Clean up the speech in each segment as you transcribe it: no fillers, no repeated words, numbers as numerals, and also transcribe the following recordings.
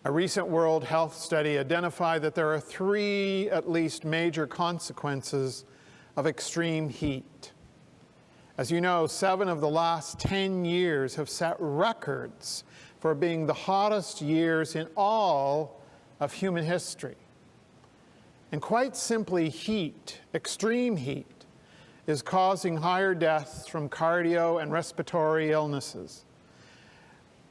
A recent World Health study identified that there are three, at least, major consequences of extreme heat. As you know, 7 of the last 10 years have set records for being the hottest years in all of human history. And quite simply, heat, extreme heat, is causing higher deaths from cardio and respiratory illnesses.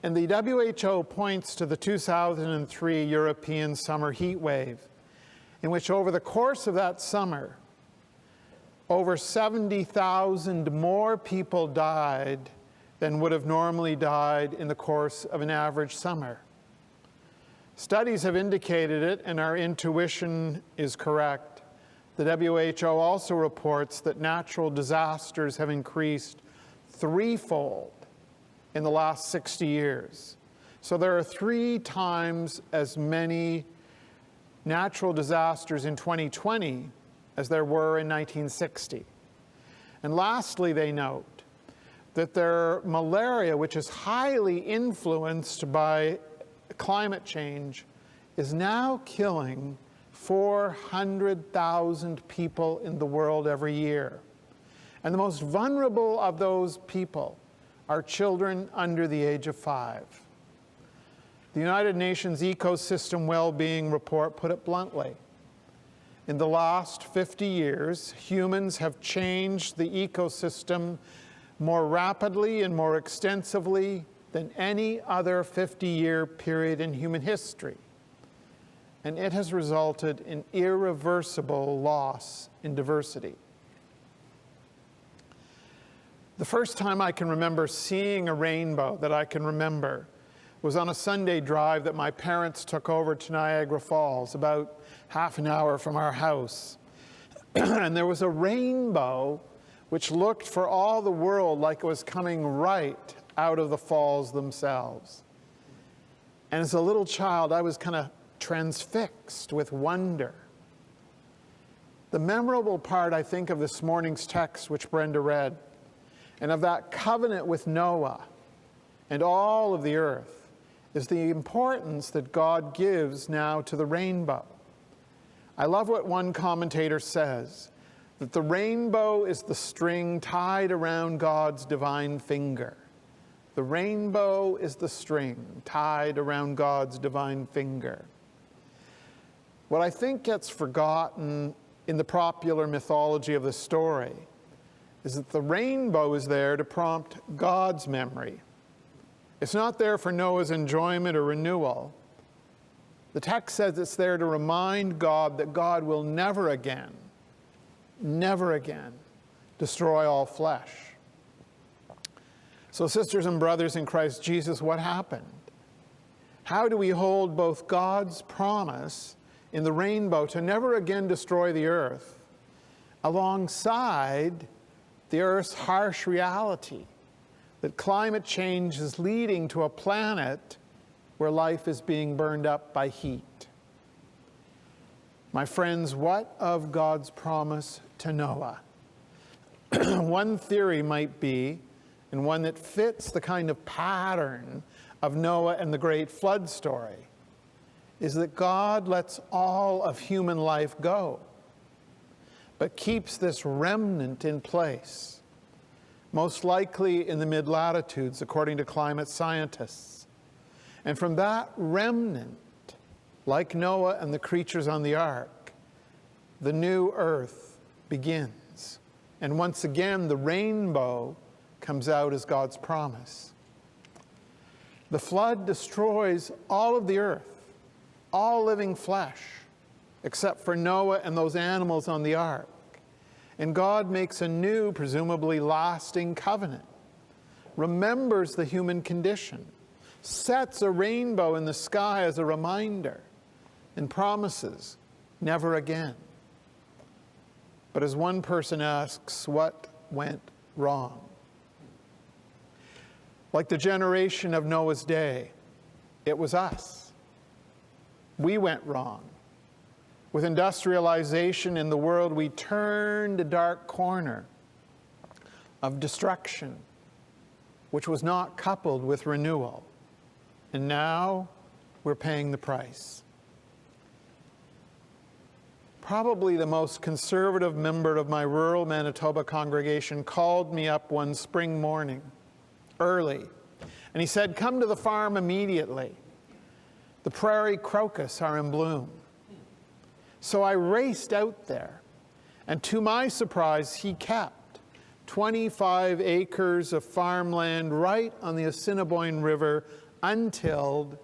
And the WHO points to the 2003 European summer heat wave, in which over the course of that summer, over 70,000 more people died than would have normally died in the course of an average summer. Studies have indicated it, and our intuition is correct. The WHO also reports that natural disasters have increased threefold in the last 60 years. So there are 3 times as many natural disasters in 2020 as there were in 1960. And lastly, they note that their malaria, which is highly influenced by climate change, is now killing 400,000 people in the world every year. And the most vulnerable of those people are children under the age of 5. The United Nations Ecosystem Wellbeing Report put it bluntly. In the last 50 years, humans have changed the ecosystem more rapidly and more extensively than any other 50-year period in human history. And it has resulted in irreversible loss in diversity. The first time I can remember seeing a rainbow that I can remember was on a Sunday drive that my parents took over to Niagara Falls, about half an hour from our house. And there was a rainbow which looked for all the world like it was coming right out of the falls themselves. And as a little child, I was kind of transfixed with wonder. The memorable part, I think, of this morning's text, which Brenda read, and of that covenant with Noah and all of the earth, is the importance that God gives now to the rainbow. I love what one commentator says, that the rainbow is the string tied around God's divine finger. The rainbow is the string tied around God's divine finger. What I think gets forgotten in the popular mythology of the story is that the rainbow is there to prompt God's memory. It's not there for Noah's enjoyment or renewal. The text says it's there to remind God that God will never again destroy all flesh. So, sisters and brothers in Christ Jesus, what happened? How do we hold both God's promise in the rainbow to never again destroy the earth alongside the earth's harsh reality that climate change is leading to a planet where life is being burned up by heat? My friends, what of God's promise to Noah? One theory might be, and one that fits the kind of pattern of Noah and the great flood story, is that God lets all of human life go, but keeps this remnant in place, most likely in the mid-latitudes, according to climate scientists. And from that remnant, like Noah and the creatures on the ark, the new earth begins. And once again, the rainbow comes out as God's promise. The flood destroys all of the earth, all living flesh, except for Noah and those animals on the ark. And God makes a new, presumably lasting covenant, remembers the human condition, sets a rainbow in the sky as a reminder, and promises never again. But as one person asks, what went wrong? Like the generation of Noah's day, it was us. We went wrong. With industrialization in the world, we turned a dark corner of destruction, which was not coupled with renewal. And now we're paying the price. Probably the most conservative member of my rural Manitoba congregation called me up one spring morning, early, and he said, "Come to the farm immediately. The prairie crocus are in bloom." So I raced out there, and to my surprise, he kept 25 acres of farmland right on the Assiniboine River, untilled,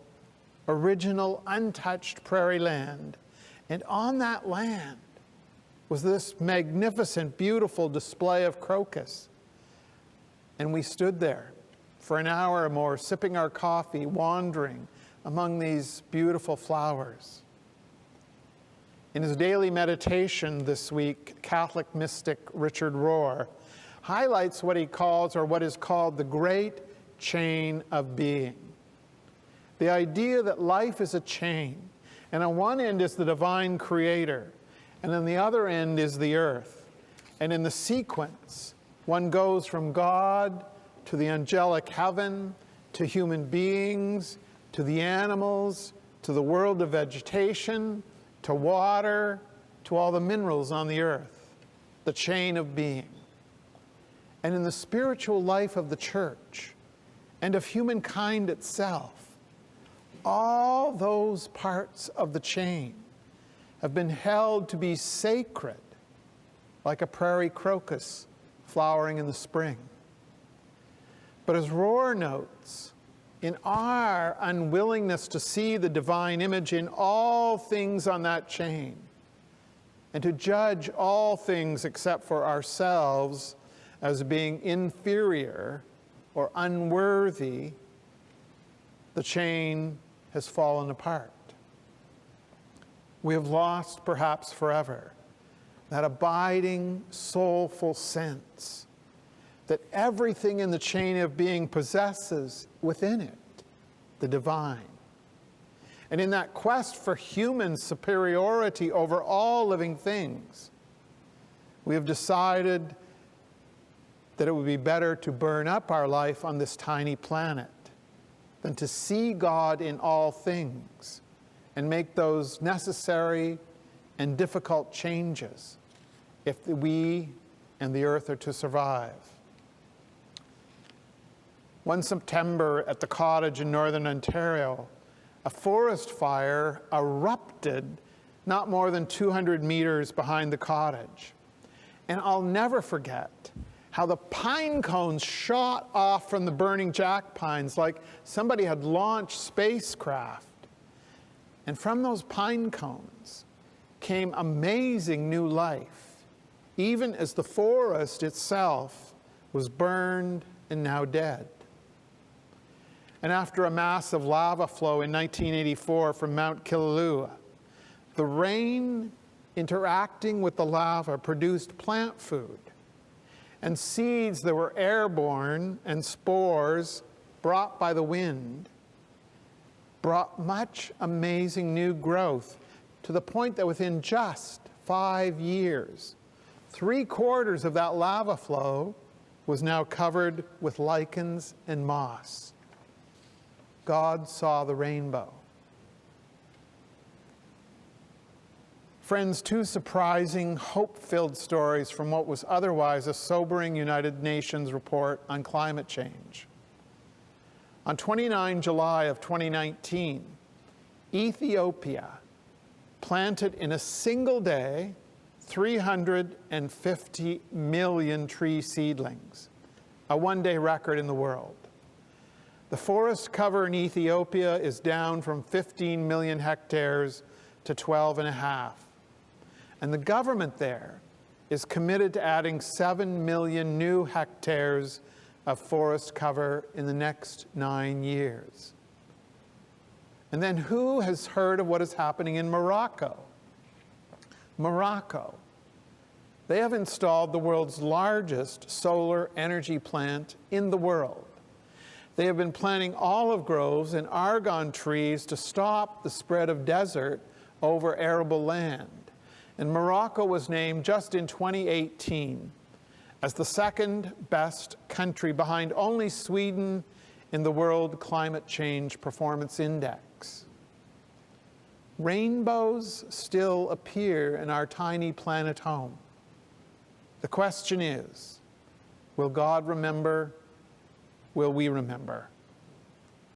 original, untouched prairie land. And on that land was this magnificent, beautiful display of crocus. And we stood there for an hour or more, sipping our coffee, wandering among these beautiful flowers. In his daily meditation this week, Catholic mystic Richard Rohr highlights what he calls, or what is called, the great chain of being. The idea that life is a chain, and on one end is the divine creator, and on the other end is the earth. And in the sequence, one goes from God to the angelic heaven, to human beings, to the animals, to the world of vegetation, to water, to all the minerals on the earth, the chain of being. And in the spiritual life of the church and of humankind itself, all those parts of the chain have been held to be sacred, like a prairie crocus flowering in the spring. But as Rohr notes, in our unwillingness to see the divine image in all things on that chain, and to judge all things except for ourselves as being inferior or unworthy, the chain has fallen apart. We have lost, perhaps forever, that abiding, soulful sense that everything in the chain of being possesses within it the divine. And in that quest for human superiority over all living things, we have decided that it would be better to burn up our life on this tiny planet than to see God in all things and make those necessary and difficult changes if we and the earth are to survive. One September at the cottage in northern Ontario, a forest fire erupted not more than 200 meters behind the cottage. And I'll never forget how the pine cones shot off from the burning jack pines like somebody had launched spacecraft. And from those pine cones came amazing new life, even as the forest itself was burned and now dead. And after a massive lava flow in 1984 from Mount Killalua, the rain interacting with the lava produced plant food and seeds that were airborne, and spores brought by the wind brought much amazing new growth, to the point that within just 5 years, 3/4 of that lava flow was now covered with lichens and moss. God saw the rainbow. Friends, two surprising, hope-filled stories from what was otherwise a sobering United Nations report on climate change. On 29 July of 2019, Ethiopia planted in a single day 350 million tree seedlings, a one-day record in the world. The forest cover in Ethiopia is down from 15 million hectares to 12.5. And the government there is committed to adding 7 million new hectares of forest cover in the next 9 years. And then who has heard of what is happening in Morocco? Morocco. They have installed the world's largest solar energy plant in the world. They have been planting olive groves and argan trees to stop the spread of desert over arable land. And Morocco was named just in 2018 as the second best country behind only Sweden in the World Climate Change Performance Index. Rainbows still appear in our tiny planet home. The question is, will God remember? Will we remember?